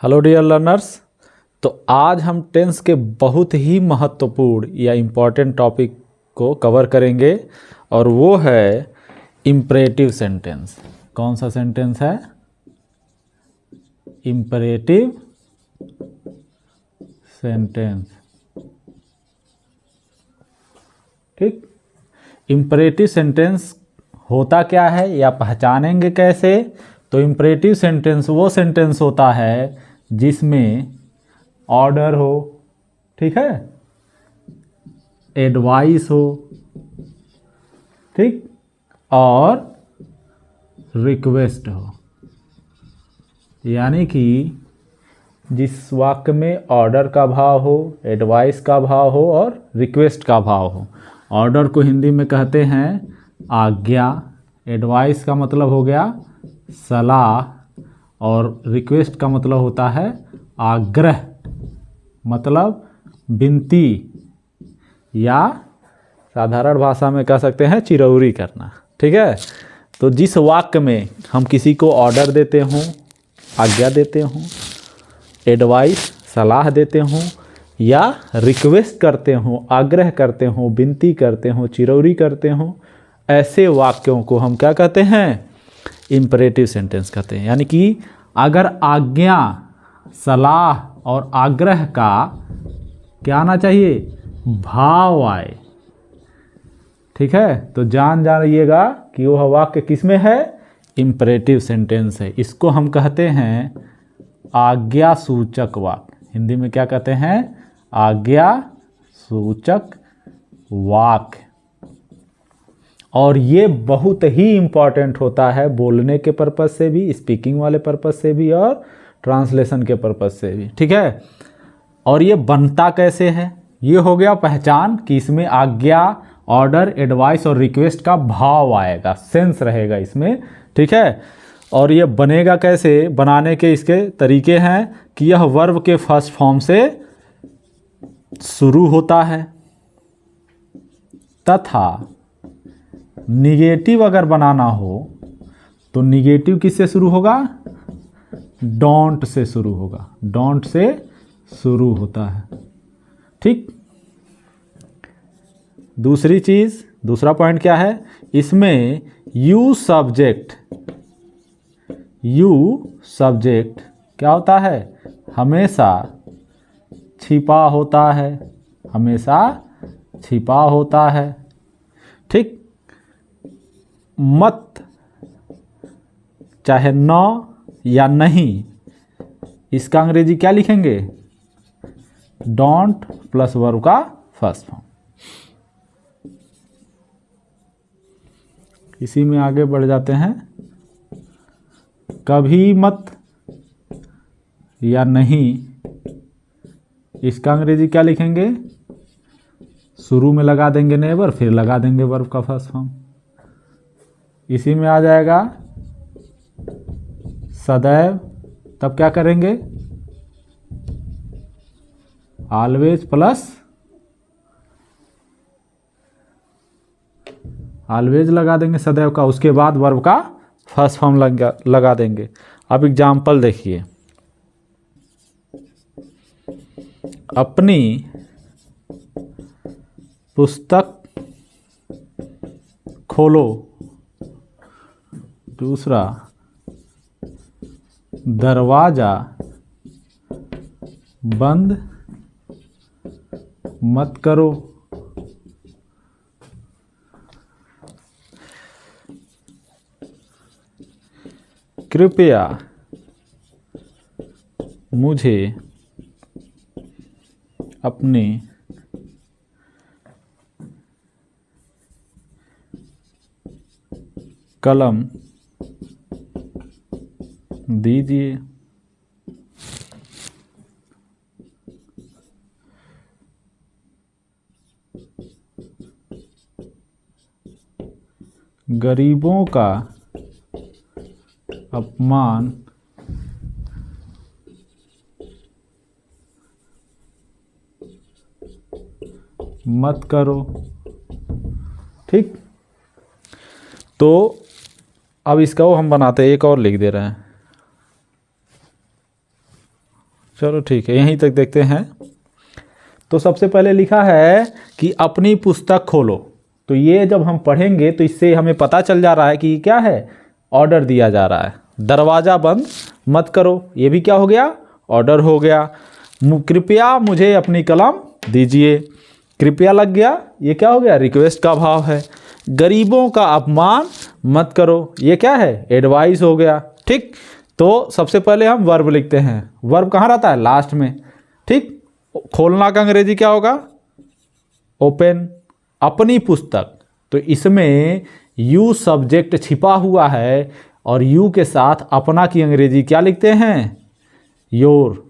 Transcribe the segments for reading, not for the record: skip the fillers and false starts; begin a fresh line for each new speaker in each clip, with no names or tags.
Hello dear learners. तो आज हम टेंस के बहुत ही महत्वपूर्ण या इम्पॉर्टेंट टॉपिक को कवर करेंगे और वो है इम्परेटिव सेंटेंस। कौन सा सेंटेंस है? Imperative sentence. ठीक, इम्परेटिव सेंटेंस होता क्या है या पहचानेंगे कैसे? तो इम्परेटिव सेंटेंस वो सेंटेंस होता है जिसमें ऑर्डर हो, ठीक है, एडवाइस हो, ठीक, और रिक्वेस्ट हो। यानी कि जिस वाक्य में ऑर्डर का भाव हो, एडवाइस का भाव हो और रिक्वेस्ट का भाव हो। ऑर्डर को हिंदी में कहते हैं आज्ञा, एडवाइस का मतलब हो गया सलाह और रिक्वेस्ट का मतलब होता है आग्रह, मतलब विनती, या साधारण भाषा में कह सकते हैं चिरौरी करना। ठीक है, तो जिस वाक्य में हम किसी को ऑर्डर देते हों, आज्ञा देते हों, एडवाइस सलाह देते हों, या रिक्वेस्ट करते हों, आग्रह करते हों, विनती करते हों, चिरौरी करते हों, ऐसे वाक्यों को हम क्या कहते हैं? इम्परेटिव सेंटेंस कहते हैं। यानी कि अगर आज्ञा, सलाह और आग्रह का क्या आना चाहिए? भाव आए। ठीक है, तो जान जाइएगा कि वह वाक्य किस में है? इम्परेटिव सेंटेंस है। इसको हम कहते हैं आज्ञा सूचक वाक्य। हिंदी में क्या कहते हैं? आज्ञा सूचक वाक्य। और ये बहुत ही इम्पॉर्टेंट होता है बोलने के पर्पज से भी, स्पीकिंग वाले पर्पज से भी और ट्रांसलेशन के पर्पज से भी। ठीक है, और ये बनता कैसे है? ये हो गया पहचान कि इसमें आज्ञा, ऑर्डर, एडवाइस और रिक्वेस्ट का भाव आएगा, सेंस रहेगा इसमें। ठीक है, और ये बनेगा कैसे? बनाने के इसके तरीके हैं कि यह वर्ब के फर्स्ट फॉर्म से शुरू होता है तथा निगेटिव अगर बनाना हो तो निगेटिव किससे शुरू होगा? डोंट से शुरू होगा। डोंट से शुरू होता है। ठीक, दूसरी चीज, दूसरा पॉइंट क्या है? इसमें यू सब्जेक्ट क्या होता है? हमेशा छिपा होता है, हमेशा छिपा होता है। ठीक, मत चाहे न या नहीं, इसका अंग्रेजी क्या लिखेंगे? डोंट प्लस वर्ब का फर्स्ट फॉर्म। इसी में आगे बढ़ जाते हैं। कभी मत या नहीं, इसका अंग्रेजी क्या लिखेंगे? शुरू में लगा देंगे नेवर, फिर लगा देंगे वर्ब का फर्स्ट फॉर्म। इसी में आ जाएगा सदैव, तब क्या करेंगे? ऑलवेज प्लस ऑलवेज लगा देंगे सदैव का, उसके बाद वर्ब का फर्स्ट फॉर्म लगा देंगे। अब एग्जाम्पल देखिए। अपनी पुस्तक खोलो। दूसरा, दरवाजा बंद मत करो। कृपया मुझे अपने कलम दीजिए। गरीबों का अपमान मत करो। ठीक, तो अब इसका वो हम बनाते हैं, एक और लिख दे रहे हैं। चलो ठीक है, यहीं तक देखते हैं। तो सबसे पहले लिखा है कि अपनी पुस्तक खोलो। तो ये जब हम पढ़ेंगे तो इससे हमें पता चल जा रहा है कि क्या है, ऑर्डर दिया जा रहा है। दरवाज़ा बंद मत करो, ये भी क्या हो गया, ऑर्डर हो गया। कृपया मुझे अपनी कलम दीजिए, कृपया लग गया, ये क्या हो गया, रिक्वेस्ट का भाव है। गरीबों का अपमान मत करो, ये क्या है, एडवाइस हो गया। ठीक, तो सबसे पहले हम वर्ब लिखते हैं। वर्ब कहाँ रहता है, लास्ट में। ठीक, खोलना का अंग्रेजी क्या होगा, ओपन। अपनी पुस्तक, तो इसमें यू सब्जेक्ट छिपा हुआ है और यू के साथ अपना की अंग्रेजी क्या लिखते हैं, योर।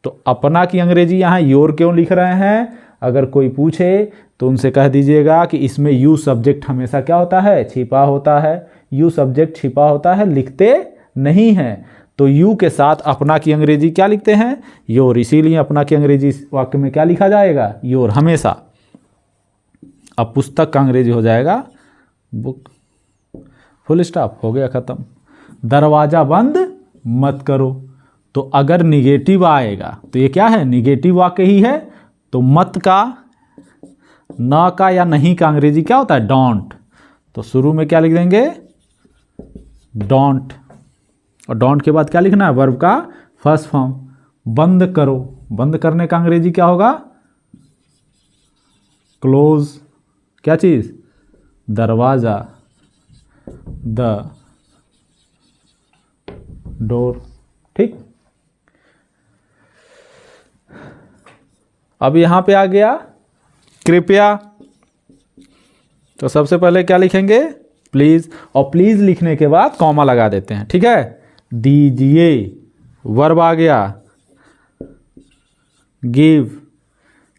तो अपना की अंग्रेजी यहाँ योर क्यों लिख रहे हैं, अगर कोई पूछे तो उनसे कह दीजिएगा कि इसमें यू सब्जेक्ट हमेशा क्या होता है, छिपा होता है। यू सब्जेक्ट छिपा होता है, लिखते नहीं हैं। तो यू के साथ अपना की अंग्रेजी क्या लिखते हैं, योर। इसीलिए अपना की अंग्रेजी वाक्य में क्या लिखा जाएगा, योर हमेशा। अब पुस्तक का अंग्रेजी हो जाएगा बुक। फुल स्टॉप, हो गया ख़त्म। दरवाज़ा बंद मत करो, तो अगर निगेटिव आएगा तो ये क्या है, निगेटिव वाक्य ही है। तो मत का, न का या नहीं का अंग्रेजी क्या होता है, डोंट। तो शुरू में क्या लिख देंगे, डोंट। और डोंट के बाद क्या लिखना है, वर्ब का फर्स्ट फॉर्म। बंद करो, बंद करने का अंग्रेजी क्या होगा, क्लोज। क्या चीज़, दरवाज़ा, द डोर। ठीक, अब यहां पे आ गया कृपया। तो सबसे पहले क्या लिखेंगे, प्लीज़। और प्लीज़ लिखने के बाद कॉमा लगा देते हैं। ठीक है, दीजिए, वर्ब आ गया। गिव,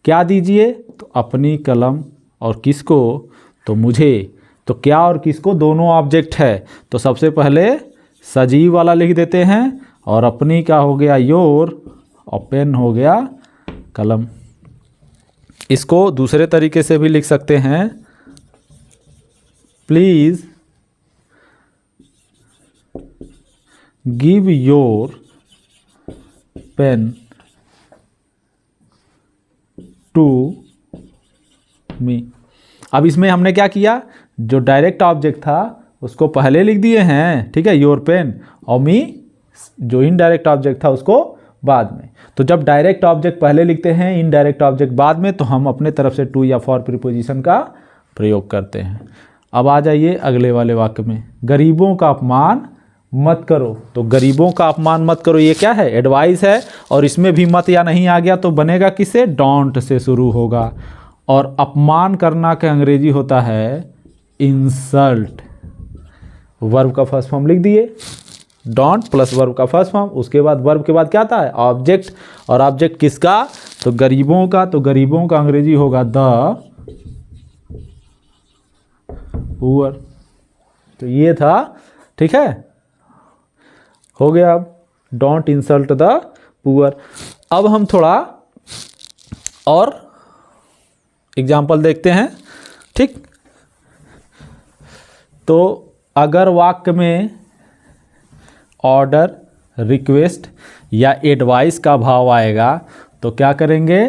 क्या दीजिए, तो अपनी कलम। और किसको, तो मुझे। तो क्या और किसको, दोनों ऑब्जेक्ट है। तो सबसे पहले सजीव वाला लिख देते हैं, और अपनी का हो गया योर, और पेन हो गया कलम। इसको दूसरे तरीके से भी लिख सकते हैं, please give your pen to me. अब इसमें हमने क्या किया, जो डायरेक्ट ऑब्जेक्ट था उसको पहले लिख दिए हैं, ठीक है, योर पेन, और मी जो इनडायरेक्ट ऑब्जेक्ट था उसको बाद में। तो जब डायरेक्ट ऑब्जेक्ट पहले लिखते हैं, इनडायरेक्ट ऑब्जेक्ट बाद में, तो हम अपने तरफ से टू या फॉर प्रीपोजिशन का प्रयोग करते हैं। अब आ जाइए अगले वाले वाक्य में, गरीबों का अपमान मत करो। तो गरीबों का अपमान मत करो, ये क्या है, एडवाइस है। और इसमें भी मत या नहीं आ गया तो बनेगा किससे, डोंट से शुरू होगा। और अपमान करना का अंग्रेजी होता है इंसल्ट। वर्ब का फर्स्ट फॉर्म लिख दिए, डोंट प्लस वर्ब का फर्स्ट फॉर्म। उसके बाद वर्ब के बाद क्या आता है, ऑब्जेक्ट। और ऑब्जेक्ट किसका, तो गरीबों का। तो गरीबों का अंग्रेजी होगा द पुअर। तो ये था, ठीक है, हो गया। अब डोंट इंसल्ट द पुअर। अब हम थोड़ा और एग्जाम्पल देखते हैं। ठीक, तो अगर वाक्य में ऑर्डर, रिक्वेस्ट या एडवाइस का भाव आएगा तो क्या करेंगे,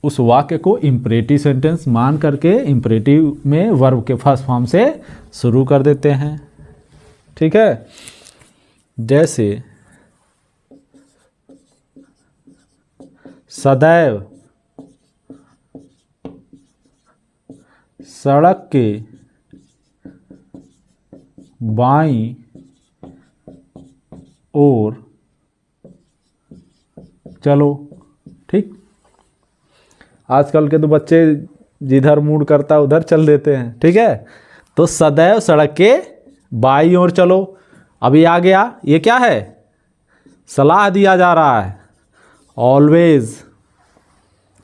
उस वाक्य को इंपरेटिव सेंटेंस मान करके इंपरेटिव में वर्ब के फर्स्ट फॉर्म से शुरू कर देते हैं। ठीक है, जैसे सदैव सड़क के बाईं ओर चलो। ठीक, आजकल के तो बच्चे जिधर मूड करता है उधर चल देते हैं। ठीक है, तो सदैव सड़क के बाईं ओर चलो। अभी आ गया, ये क्या है, सलाह दिया जा रहा है, ऑलवेज।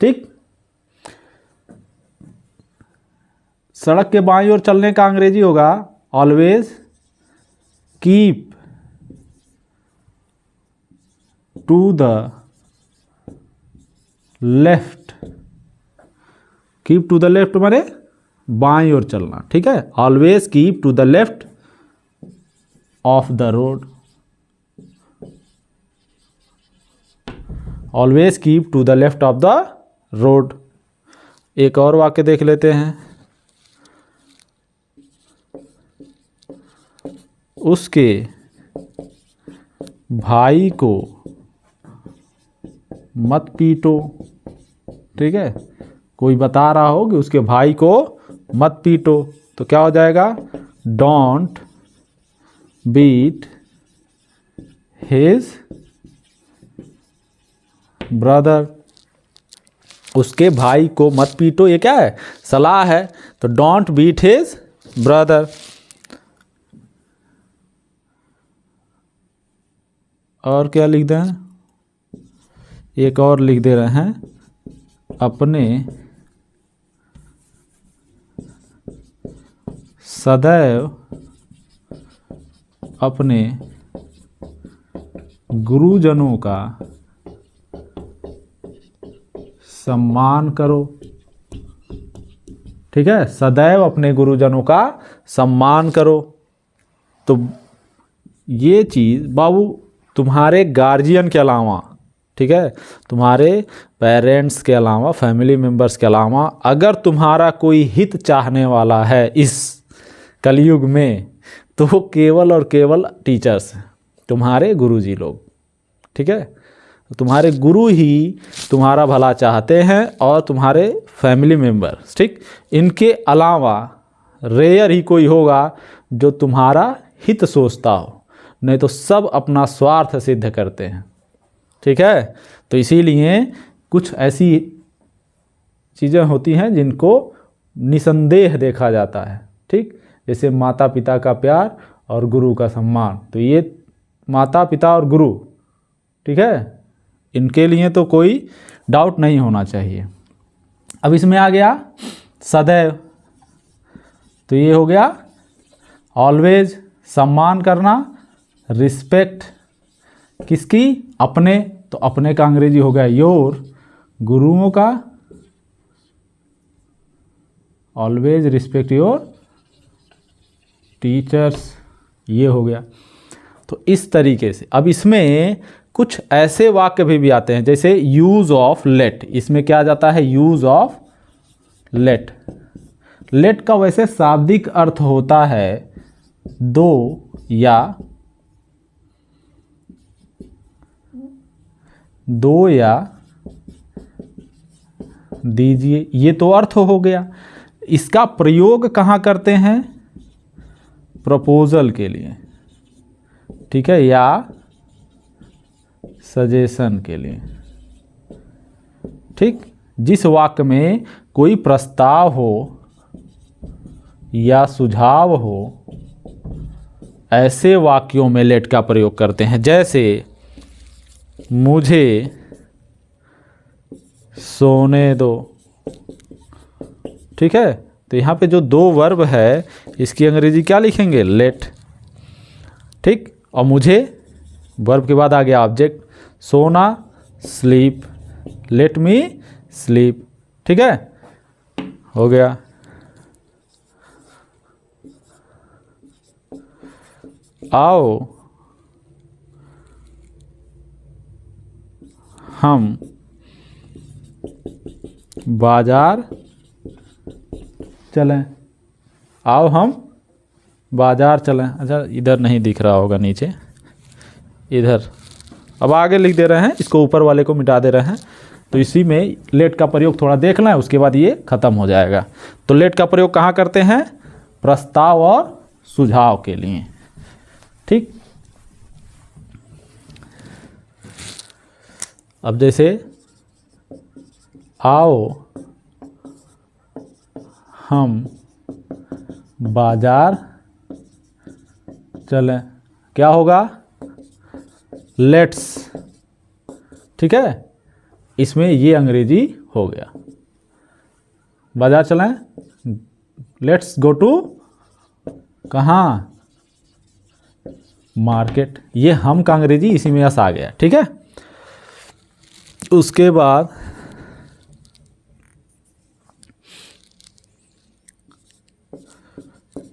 ठीक, सड़क के बाईं ओर चलने का अंग्रेजी होगा always keep to the left. Keep to the left माने बाईं ओर चलना। ठीक है, always keep to the left of the road. Always keep to the left of the road. एक और वाक्य देख लेते हैं। उसके भाई को मत पीटो। ठीक है, कोई बता रहा हो कि उसके भाई को मत पीटो, तो क्या हो जाएगा? Don't beat his brother. उसके भाई को मत पीटो, ये क्या है? सलाह है। तो डोंट बीट हिज ब्रदर। और क्या लिख दें? एक और लिख दे रहे हैं, अपने सदैव अपने गुरुजनों का सम्मान करो। ठीक है, सदैव अपने गुरुजनों का सम्मान करो। तो ये चीज़ बाबू तुम्हारे गार्जियन के अलावा, ठीक है, तुम्हारे पेरेंट्स के अलावा, फैमिली मेंबर्स के अलावा अगर तुम्हारा कोई हित चाहने वाला है इस कलयुग में, तो वो केवल और केवल टीचर्स हैं, तुम्हारे गुरुजी लोग। ठीक है, तुम्हारे गुरु ही तुम्हारा भला चाहते हैं और तुम्हारे फैमिली मेंबर्स। ठीक, इनके अलावा रेयर ही कोई होगा जो तुम्हारा हित सोचता हो, नहीं तो सब अपना स्वार्थ सिद्ध करते हैं। ठीक है, तो इसीलिए कुछ ऐसी चीज़ें होती हैं जिनको निसंदेह देखा जाता है। ठीक, जैसे माता पिता का प्यार और गुरु का सम्मान। तो ये माता पिता और गुरु, ठीक है, इनके लिए तो कोई डाउट नहीं होना चाहिए। अब इसमें आ गया सदैव, तो ये हो गया ऑलवेज, सम्मान करना, रिस्पेक्ट किसकी? अपने। तो अपने का अंग्रेजी हो गया योर, गुरुओं का ऑलवेज रिस्पेक्ट योर टीचर्स, ये हो गया। तो इस तरीके से अब इसमें कुछ ऐसे वाक्य भी आते हैं, जैसे यूज ऑफ लेट। इसमें क्या आ जाता है? Use of late. लेट का वैसे शाब्दिक अर्थ होता है दो या दीजिए, ये तो अर्थ हो गया। इसका प्रयोग कहाँ करते हैं? प्रपोजल के लिए, ठीक है, या सजेशन के लिए। ठीक, जिस वाक्य में कोई प्रस्ताव हो या सुझाव हो, ऐसे वाक्यों में लेट का प्रयोग करते हैं। जैसे मुझे सोने दो। ठीक है, तो यहाँ पे जो दो वर्ब है इसकी अंग्रेजी क्या लिखेंगे? लेट। ठीक, और मुझे वर्ब के बाद आ गया ऑब्जेक्ट, सोना, स्लीप, लेट मी स्लीप। ठीक है, हो गया। आओ हम बाजार चलें। आओ हम बाजार चलें। अच्छा, इधर नहीं दिख रहा होगा, नीचे इधर। अब आगे लिख दे रहे हैं, इसको ऊपर वाले को मिटा दे रहे हैं। तो इसी में लेट का प्रयोग थोड़ा देख लें, उसके बाद ये खत्म हो जाएगा। तो लेट का प्रयोग कहाँ करते हैं? प्रस्ताव और सुझाव के लिए। ठीक, अब जैसे आओ हम बाजार चलें, क्या होगा? लेट्स। ठीक है, इसमें ये अंग्रेजी हो गया। बाजार चलें, लेट्स गो टू कहाँ? मार्केट। ये हम का अंग्रेजी इसी में यस आ गया। ठीक है, उसके बाद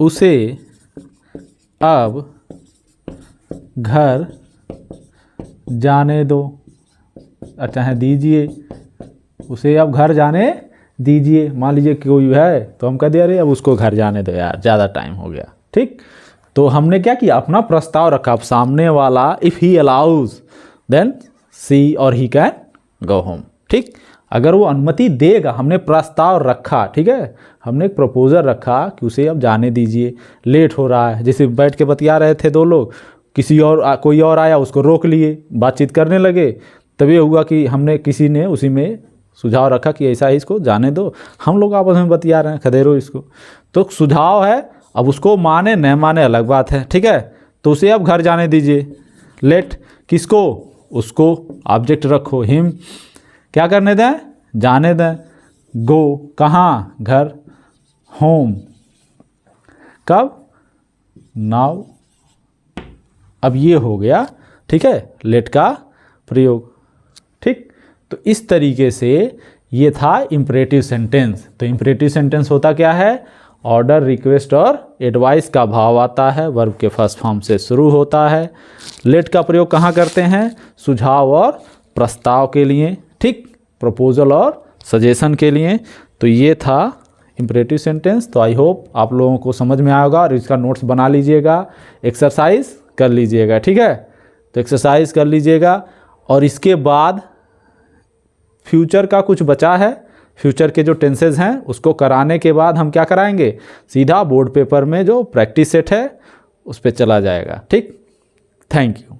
उसे अब घर जाने दो। चाहे दीजिए, उसे अब घर जाने दीजिए। मान लीजिए कोई है तो हम कह दिया अरे अब उसको घर जाने दो यार, ज़्यादा टाइम हो गया। ठीक, तो हमने क्या किया, अपना प्रस्ताव रखा। अब सामने वाला इफ़ ही अलाउज देन सी और ही कैन गो होम। ठीक, अगर वो अनुमति देगा, हमने प्रस्ताव रखा, ठीक है, हमने एक प्रपोजल रखा कि उसे अब जाने दीजिए, लेट हो रहा है। जैसे बैठ के बतिया रहे थे दो लोग, किसी और कोई और आया, उसको रोक लिए, बातचीत करने लगे, तब ये हुआ कि हमने किसी ने उसी में सुझाव रखा कि ऐसा ही इसको जाने दो, हम लोग आपस में बतिया रहे हैं, खदेरो इसको। तो सुझाव है, अब उसको माने न माने अलग बात है। ठीक है, तो उसे अब घर जाने दीजिए। लेट किसको, उसको ऑब्जेक्ट रखो, हिम क्या करने दें, जाने दें। गो कहाँ, घर। होम कब, नाउ। अब ये हो गया, ठीक है, लेट का प्रयोग। ठीक, तो इस तरीके से ये था इंपरेटिव सेंटेंस। तो इंपरेटिव सेंटेंस होता क्या है, ऑर्डर, रिक्वेस्ट और एडवाइस का भाव आता है, वर्ब के फर्स्ट फॉर्म से शुरू होता है। लेट का प्रयोग कहाँ करते हैं, सुझाव और प्रस्ताव के लिए, ठीक, प्रपोजल और सजेशन के लिए। तो ये था इंपरेटिव सेंटेंस। तो आई होप आप लोगों को समझ में आएगा और इसका नोट्स बना लीजिएगा, एक्सरसाइज कर लीजिएगा। ठीक है, तो एक्सरसाइज कर लीजिएगा। और इसके बाद फ्यूचर का कुछ बचा है, फ्यूचर के जो टेंसेज हैं उसको कराने के बाद हम क्या कराएंगे, सीधा बोर्ड पेपर में जो प्रैक्टिस सेट है उस पर चला जाएगा। ठीक, थैंक यू।